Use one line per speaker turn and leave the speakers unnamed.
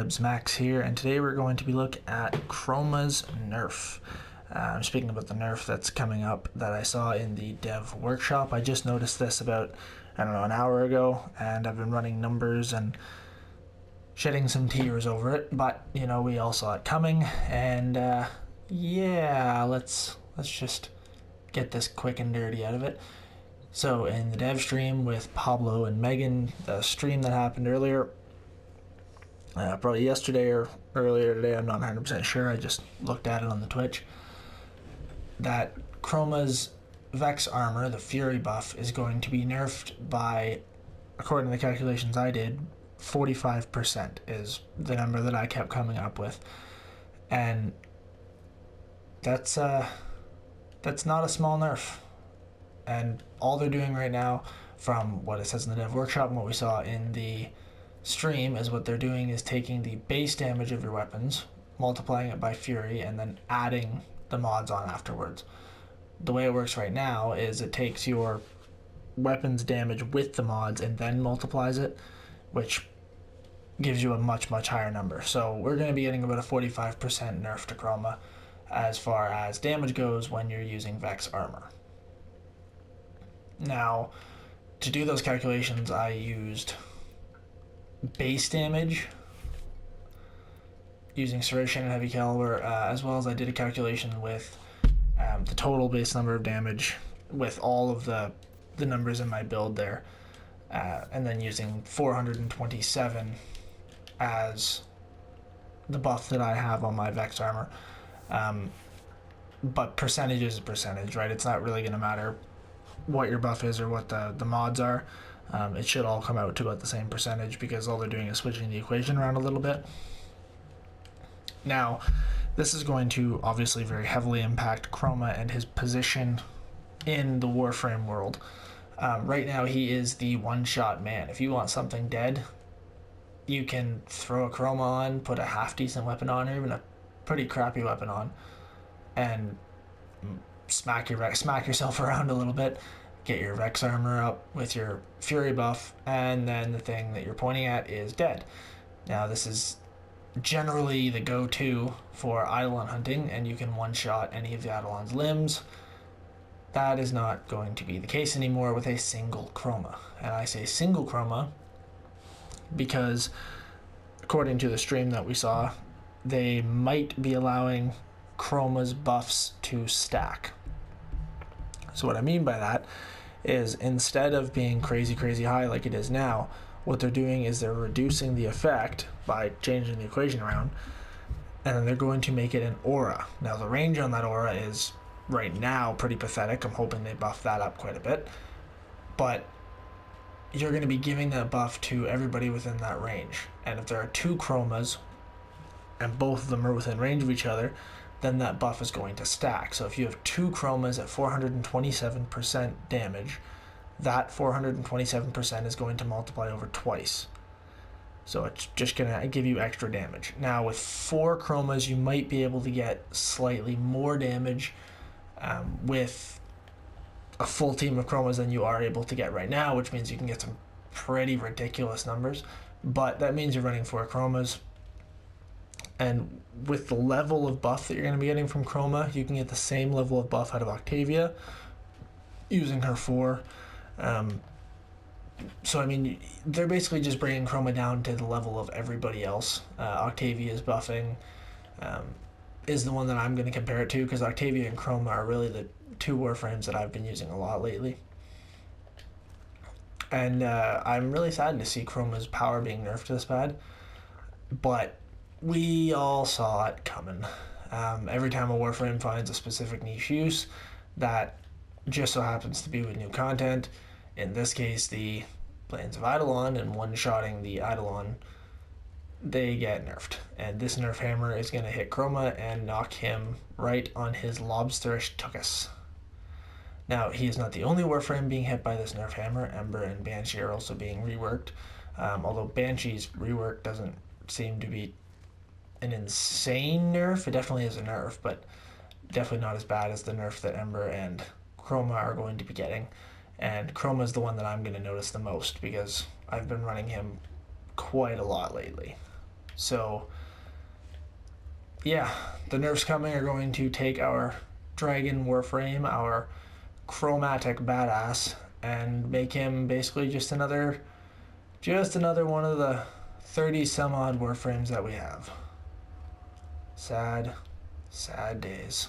Nibs Max here, and today we're going to be looking at Chroma's Nerf. I'm speaking about the Nerf that's coming up that I saw in the dev workshop. I just noticed this about, an hour ago, and I've been running numbers and shedding some tears over it, but, we all saw it coming, and, yeah, let's just get this quick and dirty out of it. So, in the dev stream with Pablo and Megan, the stream that happened earlier, probably yesterday or earlier today, I'm not 100% sure, I just looked at it on the Twitch, that Chroma's Vex armor, the Fury buff, is going to be nerfed by, according to the calculations I did, 45% is the number that I kept coming up with. And that's not a small nerf. And all they're doing right now, from what it says in the dev workshop and what we saw in the stream, is what they're doing is taking the base damage of your weapons, multiplying it by Fury, and then adding the mods on afterwards. The way it works right now is it takes your weapons damage with the mods and then multiplies it, which gives you a much, much higher number. So we're going to be getting about a 45% nerf to Chroma as far as damage goes when you're using Vex armor. Now, to do those calculations, I used base damage using serration and heavy caliber, as well as I did a calculation with the total base number of damage with all of the numbers in my build there, and then using 427 as the buff that I have on my Vex armor. But percentage is a percentage, right? It's not really going to matter what your buff is or what the mods are. It should all come out to about the same percentage because all they're doing is switching the equation around a little bit. Now, this is going to obviously very heavily impact Chroma and his position in the Warframe world. Right now, he is the one-shot man. If you want something dead, you can throw a Chroma on, put a half-decent weapon on, or even a pretty crappy weapon on, and smack yourself around a little bit, get your Vex armor up with your Fury buff, and then the thing that you're pointing at is dead. Now, this is generally the go-to for eidolon hunting, and you can one-shot any of the eidolon's limbs. That is not going to be the case anymore with a single Chroma. And I say single Chroma because, according to the stream that we saw, they might be allowing Chroma's buffs to stack. So what I mean by that is, instead of being crazy high like it is now, what they're doing is they're reducing the effect by changing the equation around, and then they're going to make it an aura. Now, the range on that aura is right now pretty pathetic. I'm hoping they buff that up quite a bit, but you're going to be giving that buff to everybody within that range. And if there are two Chromas and both of them are within range of each other, then that buff is going to stack. So if you have two Chromas at 427% damage, that 427% is going to multiply over twice. So it's just going to give you extra damage. Now, with four Chromas, you might be able to get slightly more damage with a full team of Chromas than you are able to get right now, which means you can get some pretty ridiculous numbers. But that means you're running four Chromas. And with the level of buff that you're going to be getting from Chroma, you can get the same level of buff out of Octavia using her 4. So, I mean, they're basically just bringing Chroma down to the level of everybody else. Octavia's buffing is the one that I'm going to compare it to, because Octavia and Chroma are really the two Warframes that I've been using a lot lately. And I'm really sad to see Chroma's power being nerfed this bad, but we all saw it coming. Every time a Warframe finds a specific niche use that just so happens to be with new content, in this case the Plains of Eidolon, and one-shotting the Eidolon, they get nerfed. And this nerf hammer is going to hit Chroma and knock him right on his lobsterish tuchus. Now, he is not the only Warframe being hit by this nerf hammer. Ember and Banshee are also being reworked, although Banshee's rework doesn't seem to be an insane nerf. It definitely is a nerf, but definitely not as bad as the nerf that Ember and Chroma are going to be getting. And Chroma is the one that I'm going to notice the most because I've been running him quite a lot lately. So yeah, the nerfs coming are going to take our dragon Warframe, our chromatic badass, and make him basically just another one of the 30 some odd Warframes that we have. Sad, sad days.